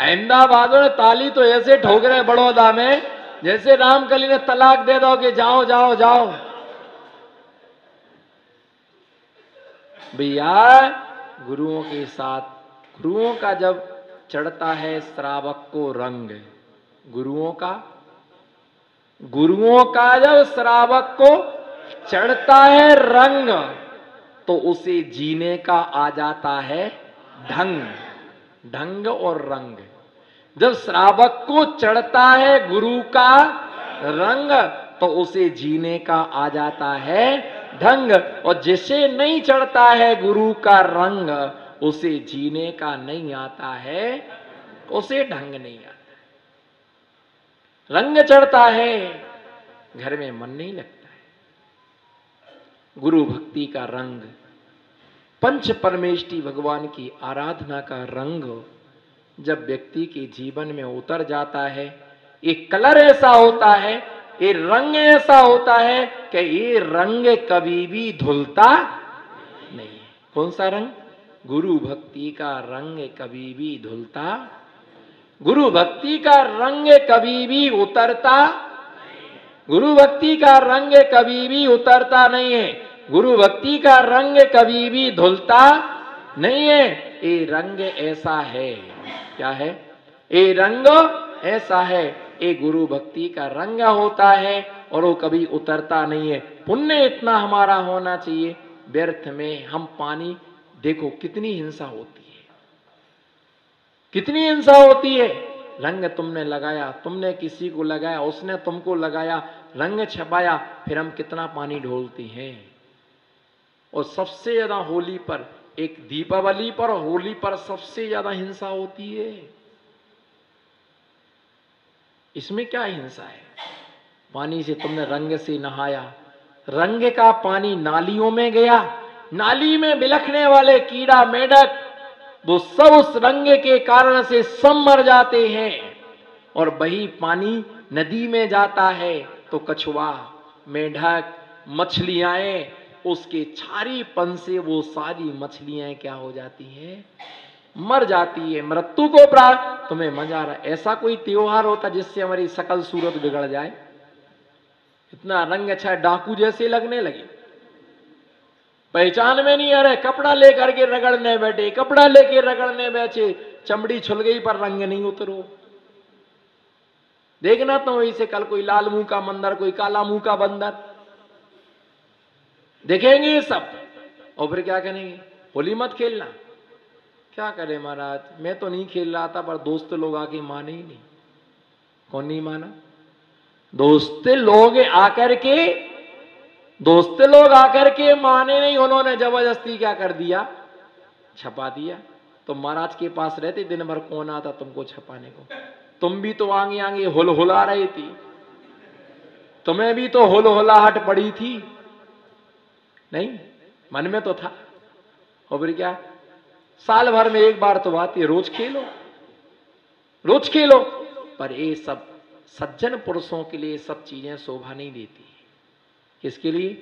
अहमदाबाद में ताली तो ऐसे ठोक रहे बड़ौदा में जैसे रामकली ने तलाक दे दो कि जाओ जाओ जाओ। भैया गुरुओं के साथ, गुरुओं का जब चढ़ता है श्रावक को रंग, गुरुओं का जब श्रावक को चढ़ता है रंग, तो उसे जीने का आ जाता है ढंग। ढंग और रंग, जब श्रावक को चढ़ता है गुरु का रंग, तो उसे जीने का आ जाता है ढंग। और जिसे नहीं चढ़ता है गुरु का रंग, उसे जीने का नहीं आता है, उसे ढंग नहीं आता। रंग चढ़ता है, घर में मन नहीं लगता है। गुरु भक्ति का रंग, पंच परमेष्टि भगवान की आराधना का रंग जब व्यक्ति के जीवन में उतर जाता है, एक कलर ऐसा होता है, ये रंग ऐसा होता है कि ये रंग कभी भी धुलता नहीं है। कौन सा रंग? गुरु भक्ति का रंग कभी भी धुलता, गुरु भक्ति का रंग कभी भी उतरता, गुरु भक्ति का रंग कभी भी उतरता नहीं है, गुरु भक्ति का रंग कभी भी धुलता नहीं है। ये रंग ऐसा है, क्या है? ये रंग ऐसा है, ये गुरु भक्ति का रंग होता है और वो कभी उतरता नहीं है। पुण्य इतना हमारा होना चाहिए, व्यर्थ में हम पानी, देखो कितनी हिंसा होती है, कितनी हिंसा होती है। रंग तुमने लगाया, तुमने किसी को लगाया, उसने तुमको लगाया, रंग छपाया, फिर हम कितना पानी ढोलते हैं। और सबसे ज्यादा होली पर, एक दीपावली पर, होली पर सबसे ज्यादा हिंसा होती है। इसमें क्या हिंसा है? पानी से तुमने रंग से नहाया, रंग का पानी नालियों में गया, नाली में बिलखने वाले कीड़ा मेढक वो सब उस रंग के कारण से सब मर जाते हैं। और वही पानी नदी में जाता है तो कछुआ, मेढक, मछलियां उसके छारीपन से वो सारी मछलियां क्या हो जाती हैं? मर जाती है, मृत्यु को प्राप्त। तुम्हें मजा आ रहा है? ऐसा कोई त्योहार होता जिससे हमारी सकल सूरत बिगड़ जाए? इतना रंग अच्छा, डाकू जैसे लगने लगे, पहचान में नहीं आ रहे। कपड़ा लेकर के रगड़ने बैठे, कपड़ा लेके रगड़ने बैठे, चमड़ी छुल गई पर रंग नहीं उतरो। देखना तो वही से कल कोई लाल मुंह का बंदर, कोई काला मुंह का बंदर देखेंगे ये सब, और फिर क्या करेंगे? होली मत खेलना। क्या करे महाराज, मैं तो नहीं खेल रहा था, पर दोस्त लोग आके माने ही नहीं। कौन नहीं माना? दोस्त लोग आकर के माने नहीं। उन्होंने जबरदस्ती क्या कर दिया? छपा दिया। तो महाराज के पास रहते दिन भर, कौन आता तुमको छपाने को? तुम भी तो आगे आगे हुलहुला रही थी, तुम्हें भी तो हुलहुलाहट पड़ी थी, नहीं? मन में तो था। और फिर क्या, साल भर में एक बार तो आती है, रोज खेलो, रोज खेलो। पर ये सब सज्जन पुरुषों के लिए सब चीजें शोभा नहीं देती। किसके लिए?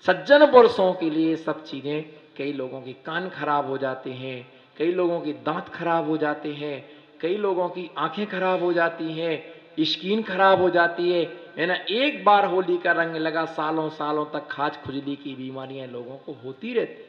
सज्जन पुरुषों के लिए सब चीजें। कई लोगों के कान खराब हो जाते हैं, कई लोगों के दांत खराब हो जाते हैं, कई लोगों की आंखें खराब हो जाती हैं, स्किन खराब हो जाती है ना। एक बार होली का रंग लगा, सालों सालों तक खाज खुजली की बीमारियां लोगों को होती रहती है।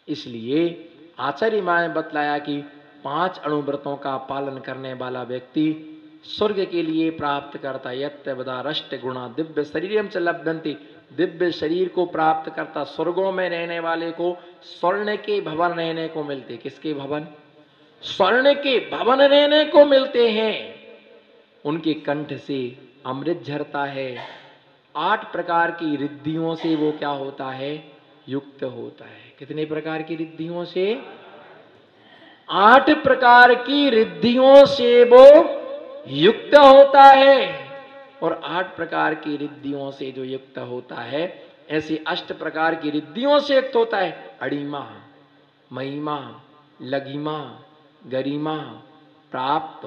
इसलिए आचार्य मां ने बतलाया कि 5 अणुव्रतों का पालन करने वाला व्यक्ति स्वर्ग के लिए प्राप्त करता। यत्तवदारष्ट गुणा दिव्य शरीरम च लभ्यन्ति, दिव्य शरीर को प्राप्त करता। स्वर्गों में रहने वाले को स्वर्ण के भवन रहने को मिलते। किसके भवन? स्वर्ण के भवन रहने को मिलते हैं। उनके कंठ से अमृत झरता है। 8 प्रकार की रिद्धियों से वो क्या होता है? युक्त होता है। कितने प्रकार की रिद्धियों से? 8 प्रकार की रिद्धियों से वो युक्त होता है। और 8 प्रकार की रिद्धियों से जो युक्त होता है, ऐसी 8 प्रकार की रिद्धियों से युक्त होता है। अणिमा, महिमा, लघिमा, गरिमा, प्राप्त,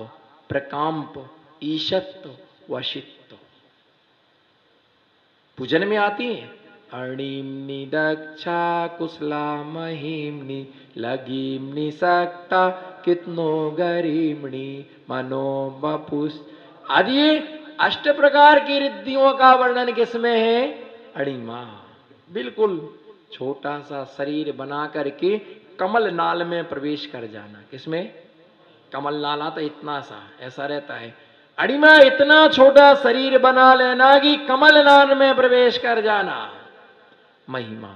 प्रकाम्प, ईशत्व, वशित्व पूजन में आती है। अणीम्नि दक्षा कुशला महीम्नि लगीम्नि सक्ता कितनो गरीमणि मनो बपुष। आदि ये 8 प्रकार की रिद्धियों का वर्णन किसमें है? अणिमा। बिल्कुल छोटा सा शरीर बना करके कमल नाल में प्रवेश कर जाना। किसमें? कमल नाला तो इतना सा ऐसा रहता है। अणिमा इतना छोटा शरीर बना लेना कि कमल नाल में प्रवेश कर जाना। महिमा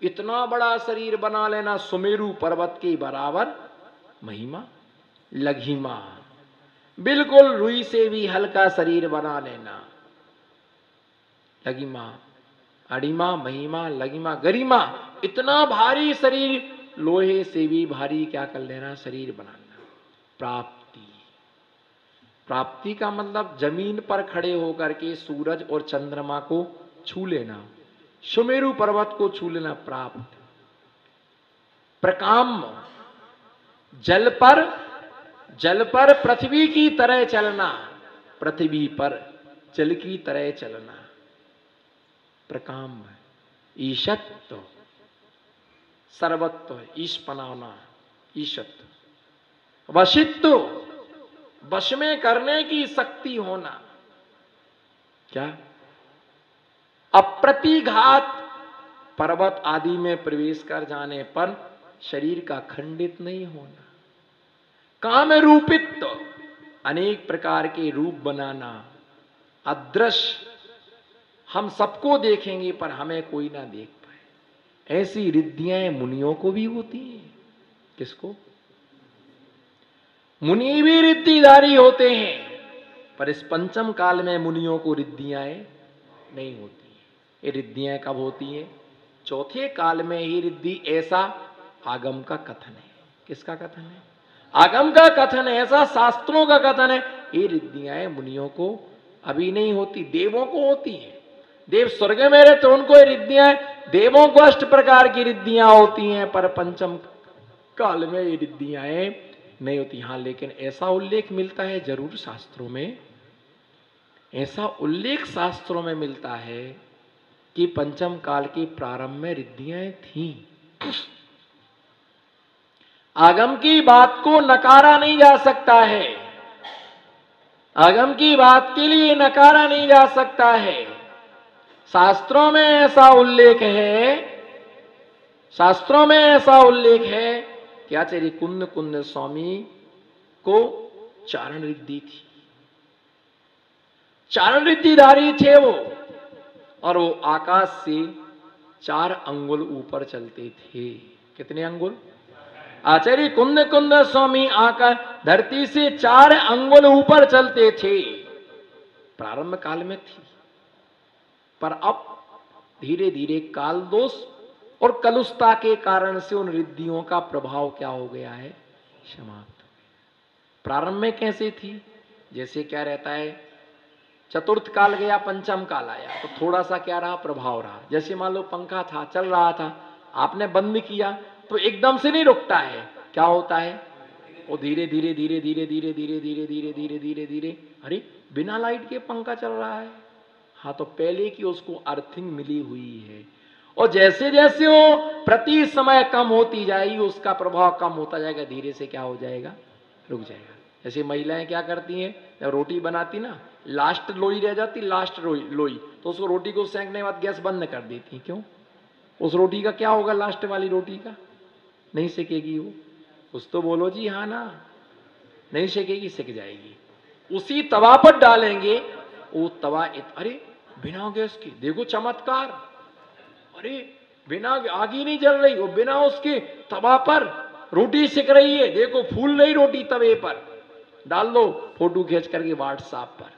इतना बड़ा शरीर बना लेना, सुमेरु पर्वत के बराबर महिमा। लघिमा बिल्कुल रुई से भी हल्का शरीर बना लेना। लघिमा, अणिमा, महिमा, लघिमा, गरिमा इतना भारी शरीर, लोहे से भी भारी क्या कर लेना? शरीर बनाना। प्राप्ति, प्राप्ति का मतलब जमीन पर खड़े होकर के सूरज और चंद्रमा को छू लेना, सुमेरु पर्वत को छू लेना। प्राप्त। प्रकाम, जल पर पृथ्वी की तरह चलना, पृथ्वी पर जल की तरह चलना। प्रकाम। ईशत्व, सर्वत्व, ईश पनावना, ईशत्व। वशित्व, वश में करने की शक्ति होना। क्या? अप्रतिघात, पर्वत आदि में प्रवेश कर जाने पर शरीर का खंडित नहीं होना। काम रूपित्व, अनेक प्रकार के रूप बनाना। अदृश्य, हम सबको देखेंगे पर हमें कोई ना देख पाए। ऐसी रिद्धियां मुनियों को भी होती हैं। किसको? मुनि भी रिद्धिधारी होते हैं, पर इस पंचम काल में मुनियों को रिद्धियां नहीं होती। ये रिद्धियां कब होती हैं? चौथे काल में ही रिद्धि। ऐसा आगम का कथन है। किसका कथन है? आगम का कथन है, ऐसा शास्त्रों का कथन है। ये रिद्धियां मुनियों को अभी नहीं होती, देवों को होती है। देव स्वर्ग में रहते तो उनको रिद्धियां, देवों को 8 प्रकार की रिद्धियां होती हैं, पर पंचम काल में ये रिद्धियां नहीं होती। हां, लेकिन ऐसा उल्लेख मिलता है जरूर शास्त्रों में, ऐसा उल्लेख शास्त्रों में मिलता है कि पंचम काल के प्रारंभ में रिद्धियां थीं। आगम की बात को नकारा नहीं जा सकता है, आगम की बात के लिए नकारा नहीं जा सकता है। शास्त्रों में ऐसा उल्लेख है, शास्त्रों में ऐसा उल्लेख है कि आचार्य कुंद स्वामी को चारण रिद्धि थी, चारण रिद्धिधारी थे वो, और वो आकाश से 4 अंगुल ऊपर चलते थे। कितने अंगुल? आचार्य कुंद स्वामी आकाश धरती से 4 अंगुल ऊपर चलते थे। प्रारंभ काल में थी, पर अब धीरे धीरे काल दोष और कलुषता के कारण से उन रिद्धियों का प्रभाव क्या हो गया है? समाप्त हो गया। प्रारंभ में कैसे थी? जैसे क्या रहता है, चतुर्थ काल गया, पंचम काल आया, तो थोड़ा सा क्या रहा? प्रभाव रहा। जैसे मान लो पंखा था, चल रहा था, आपने बंद किया तो एकदम से नहीं रुकता है। क्या होता है? वो धीरे धीरे धीरे धीरे धीरे धीरे धीरे धीरे धीरे धीरे धीरे, अरे बिना लाइट के पंखा चल रहा है। हाँ, तो पहले की उसको अर्थिंग मिली हुई है, और जैसे जैसे वो प्रति समय कम होती जाएगी, उसका प्रभाव कम होता जाएगा, धीरे से क्या हो जाएगा? रुक जाएगा। जैसे महिलाएं क्या करती हैं, जब रोटी बनाती ना, लास्ट लोई रह जाती, लास्ट लोई, तो उसको रोटी को सेंकने के बाद गैस बंद कर देती। क्यों? उस रोटी का क्या होगा? लास्ट वाली रोटी का नहीं सेकेगी वो। कुछ तो बोलो जी। हाँ ना? नहीं सेकेगी, सिक जाएगी। उसी तवा पर डालेंगे, वो तवा अरे बिना गैस की, देखो चमत्कार, अरे बिना आग ही नहीं जल रही, वो बिना उसके तवा पर रोटी सिक रही है, देखो फूल रही रोटी तवे पर। डाल दो फोटो खींच करके व्हाट्सएप पर,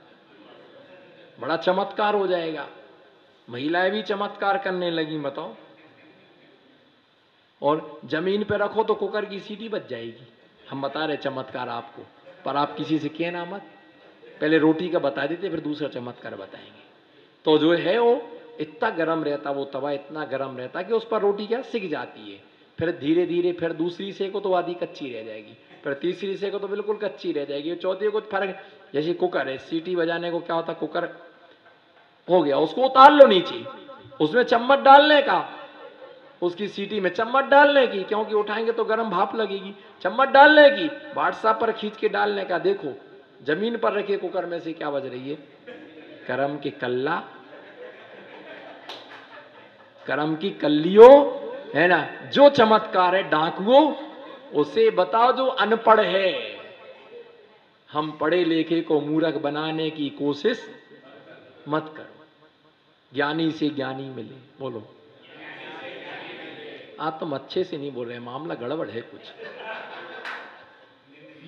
बड़ा चमत्कार हो जाएगा। महिलाएं भी चमत्कार करने लगी, बताओ। और जमीन पे रखो तो कुकर की सीटी बच जाएगी। हम बता रहे चमत्कार आपको, पर आप किसी से कहना मत, पहले रोटी का बता देते, फिर दूसरा चमत्कार बताएंगे। तो जो है वो इतना गर्म रहता, वो तवा इतना गर्म रहता कि उस पर रोटी क्या सिक जाती है। फिर धीरे धीरे फिर दूसरी सेको तो आधी कच्ची रह जाएगी, फिर तीसरी सेको तो बिल्कुल कच्ची रह जाएगी, चौथी को फर्क। जैसे कुकर है, सीटी बजाने को क्या होता, कुकर हो गया, उसको उतार लो नीचे, उसमें चम्मच डालने का, उसकी सीटी में चम्मच डालने की, क्योंकि उठाएंगे तो गर्म भाप लगेगी, चम्मच डालने की, व्हाट्सएप पर खींच के डालने का। देखो जमीन पर रखे कुकर में से क्या बज रही है, करम के कल्ला, करम की कल्लियों, है ना। जो चमत्कार है डाकुओं, उसे बताओ जो अनपढ़ है। हम पढ़े लिखे को मूर्ख बनाने की कोशिश मत करो, ज्ञानी से ज्ञानी मिले। बोलो, आप तुम अच्छे से नहीं बोल रहे, मामला गड़बड़ है, कुछ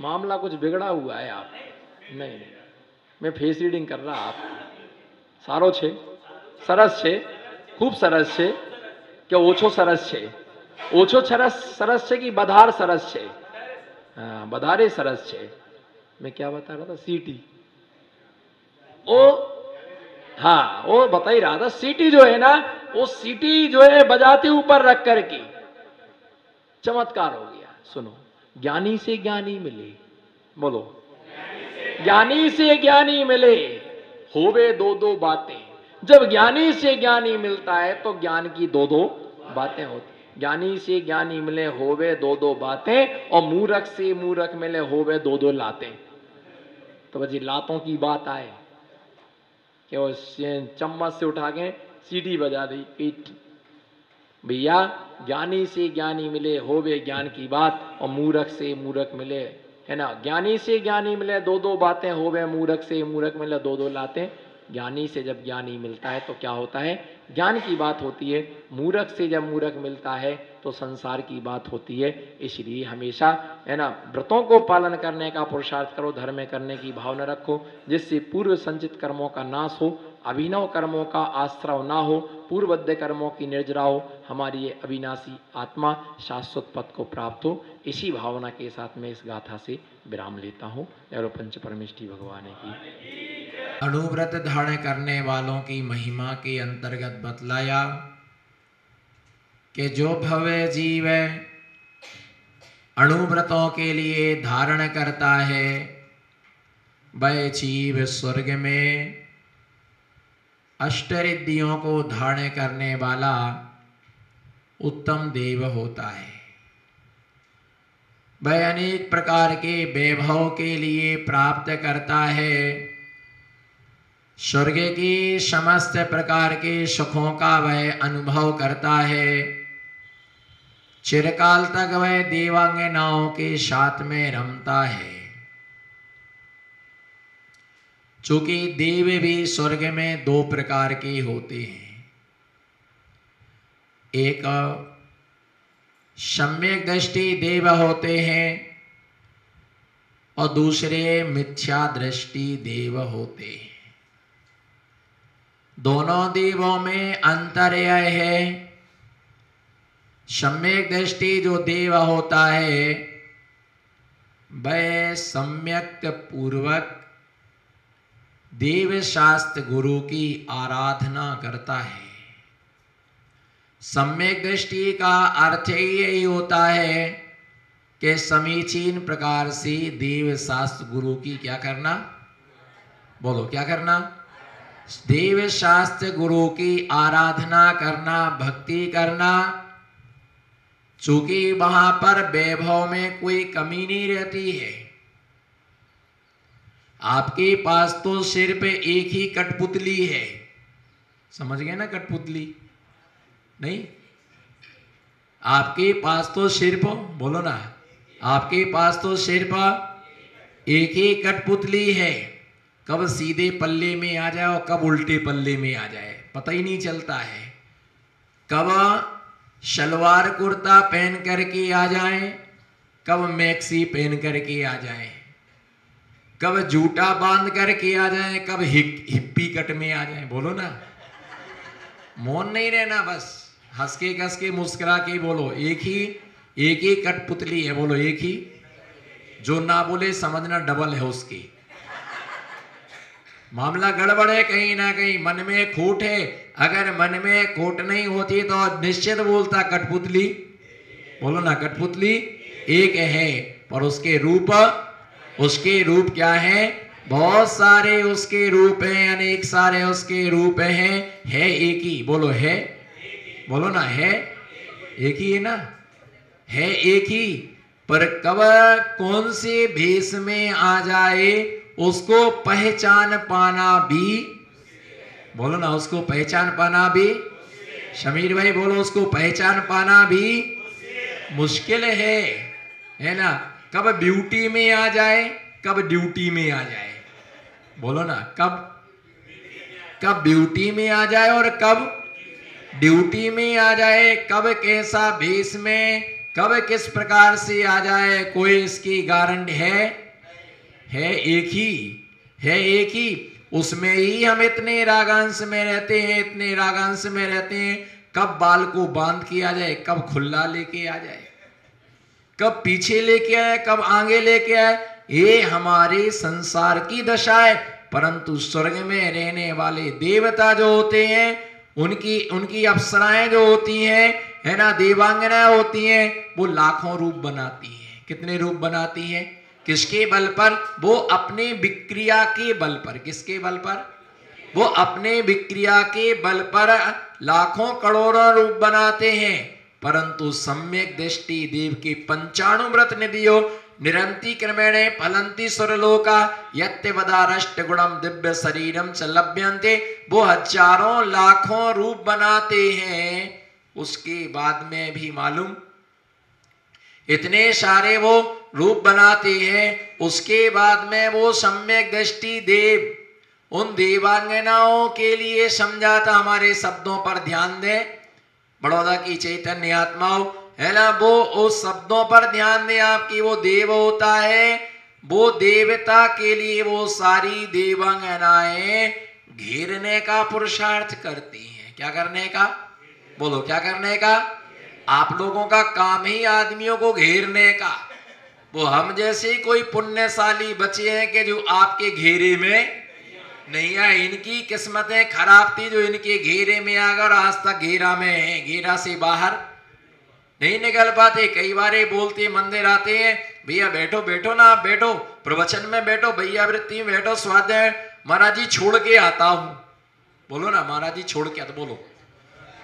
मामला कुछ बिगड़ा हुआ है। आप नहीं, मैं फेस रीडिंग कर रहा, आप सारो छे, सरस छे, खूब सरस छे, क्या ओछो सरस छे, ओछो सरस छे कि बधार सरस छे, हाँ बधारे सरस छे। मैं क्या बता रहा था, सीटी, ओ हाँ वो बता ही रहा था, सीटी जो है ना, वो सीटी जो है बजाते ऊपर रख करके चमत्कार हो गया। सुनो, ज्ञानी से ज्ञानी मिले, बोलो ज्ञानी से ज्ञानी मिले, होवे दो दो बातें। जब ज्ञानी से ज्ञानी मिलता है तो ज्ञान की दो दो बातें होती। ज्ञानी से ज्ञानी मिले होवे दो दो बातें, और मूर्ख से मूर्ख मिले होवे दो दो लातें। तो बजी लातों की बात आए कि वो चम्मच से उठा के सीटी बजा दी पीठ। भैया ज्ञानी से ज्ञानी मिले होवे ज्ञान की बात, और मूर्ख से मूर्ख मिले, है ना। ज्ञानी से ज्ञानी मिले दो दो बातें, होवे मूर्ख से मूर्ख मिले दो दो लातें। ज्ञानी से जब ज्ञानी मिलता है तो क्या होता है, ज्ञान की बात होती है। मूर्ख से जब मूर्ख मिलता है तो संसार की बात होती है। इसलिए हमेशा, है ना, व्रतों को पालन करने का पुरुषार्थ करो, धर्म करने की भावना रखो, जिससे पूर्व संचित कर्मों का नाश हो, अभिनव कर्मों का आश्रव ना हो, पूर्वबद्ध कर्मों की निर्जरा हो, हमारी ये अविनाशी आत्मा शाश्वत पद को प्राप्त हो। इसी भावना के साथ मैं इस गाथा से विराम लेता हूँ। एवं पंच परमेष्ठी भगवान की। अणुव्रत धारण करने वालों की महिमा के अंतर्गत बतलाया कि जो भव्य जीव अणुव्रतों के लिए धारण करता है, वह जीव स्वर्ग में अष्टरिद्धियों को धारण करने वाला उत्तम देव होता है। वह अनेक प्रकार के वैभव के लिए प्राप्त करता है। स्वर्ग की समस्त प्रकार के सुखों का वह अनुभव करता है। चिरकाल तक वह देवांगनाओं के साथ में रमता है। चूंकि देव भी स्वर्ग में दो प्रकार के होते हैं, एक सम्यक दृष्टि देव होते हैं और दूसरे मिथ्या दृष्टि देव होते हैं। दोनों देवों में अंतर यह है, सम्यक दृष्टि जो देव होता है वह सम्यक पूर्वक देव शास्त्र गुरु की आराधना करता है। सम्यक दृष्टि का अर्थ यही होता है कि समीचीन प्रकार से देव शास्त्र गुरु की क्या करना, बोलो क्या करना, देव शास्त्र गुरु की आराधना करना, भक्ति करना। चूंकि वहां पर वैभव में कोई कमी नहीं रहती है। आपके पास तो सिर्फ एक ही कठपुतली है, समझ गए ना, कठपुतली नहीं, आपके पास तो सिर्फ, बोलो ना, आपके पास तो सिर्फ एक ही कठपुतली है। कब सीधे पल्ले में आ जाए और कब उल्टे पल्ले में आ जाए पता ही नहीं चलता है। कब शलवार कुर्ता पहन करके आ जाए, कब मैक्सी पहन करके आ जाए, कब जूता बांध करके आ जाए, कब हिप्पी कट में आ जाए। बोलो ना, मौन नहीं रहना, बस हंस के कस के मुस्कुरा के बोलो। एक ही कठपुतली है, बोलो एक ही। जो ना बोले समझना डबल है उसकी। मामला गड़बड़ है, कहीं ना कहीं मन में खोट है। अगर मन में खोट नहीं होती तो निश्चित बोलता कठपुतली, बोलो ना, कठपुतली एक है, पर उसके रूप क्या है, बहुत सारे उसके रूप हैं, अनेक सारे उसके रूप हैं, है एक ही। बोलो है, बोलो ना, है एक ही है ना, है एक ही। पर कब कौन से भेष में आ जाए उसको पहचान पाना भी, बोलो ना, उसको पहचान पाना भी, शमीर भाई बोलो, उसको पहचान पाना भी मुश्किल है ना। कब ब्यूटी में आ जाए, कब ड्यूटी में आ जाए, बोलो ना, कब ब्यूटी में आ जाए और कब ड्यूटी में आ जाए, कब कैसा भेष में, कब किस प्रकार से आ जाए, कोई इसकी गारंटी है एक ही, है एक ही। उसमें ही हम इतने रागांश में रहते हैं, इतने रागांश में रहते हैं। कब बाल को बांध के आ जाए, कब खुला लेके आ जाए, कब पीछे लेके आए, कब आगे लेके आए, ये हमारे संसार की दशा है। परंतु स्वर्ग में रहने वाले देवता जो होते हैं, उनकी अप्सराएं जो होती हैं, है ना, देवांगना होती हैं, वो लाखों रूप बनाती हैं। कितने रूप बनाती हैं? किसके बल पर? वो अपने विक्रिया के बल पर। किसके बल पर? वो अपने विक्रिया के बल पर लाखों करोड़ों रूप बनाते हैं। परंतु सम्यक दृष्टि देव के पंचाणुव्रत निधियो निरंती क्रमेणे फलंती सुरलोका यत्तेवदारष्ट गुणम दिव्य शरीरम च लभ्यन्ते। वो हजारों लाखों रूप बनाते हैं, उसके बाद में भी मालूम इतने सारे वो रूप बनाते हैं, उसके बाद में वो सम्यक दृष्टि देव उन देवांगनाओं के लिए समझाता। हमारे शब्दों पर ध्यान दें, बड़ौदा की चैतन्य आत्माओं, है ना, वो उस शब्दों पर ध्यान दें। आपकी वो देव होता है, वो देवता के लिए वो सारी देवांगनाएं घेरने का पुरुषार्थ करती हैं। क्या करने का? बोलो, क्या करने का? आप लोगों का काम ही आदमियों को घेरने का। वो हम जैसे कोई पुण्यशाली बचे हैं कि जो आपके घेरे में नहीं आए। इनकी किस्मतें खराब थी जो इनके घेरे में आ गए और आज तक घेरा में है, घेरा से बाहर नहीं निकल पाते। कई बार बोलते मंदिर आते हैं, भैया बैठो बैठो ना, आप बैठो, प्रवचन में बैठो, भैया वृत्ति में बैठो, स्वाध्याय, महाराज जी छोड़ के आता हूं। बोलो ना, महाराज जी छोड़ के आता। बोलो,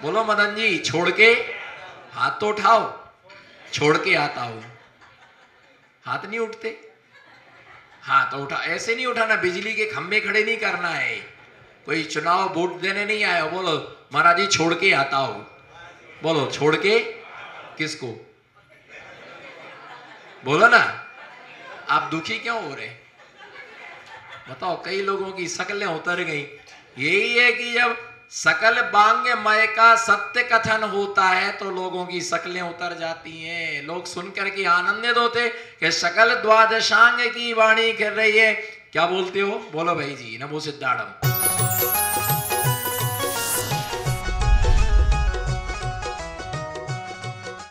बोलो मदन जी, छोड़ के, हाथ तो उठाओ, छोड़ के आता हूं। हाथ नहीं उठते? हाथ उठा, ऐसे नहीं उठाना, बिजली के खंभे खड़े नहीं करना है, कोई चुनाव वोट देने नहीं आया। बोलो महाराज जी छोड़ के आता हूं। बोलो, छोड़ के किसको? बोलो ना, आप दुखी क्यों हो रहे? बताओ, कई लोगों की शक्लें उतर गई। यही है कि जब सकल बांग्यमय का सत्य कथन होता है तो लोगों की शक्लें उतर जाती हैं। लोग सुनकर के आनंदित होते कि सकल द्वादशांग की वाणी कर रही है। क्या बोलते हो? बोलो भाई जी, नमो सिद्धार्थम।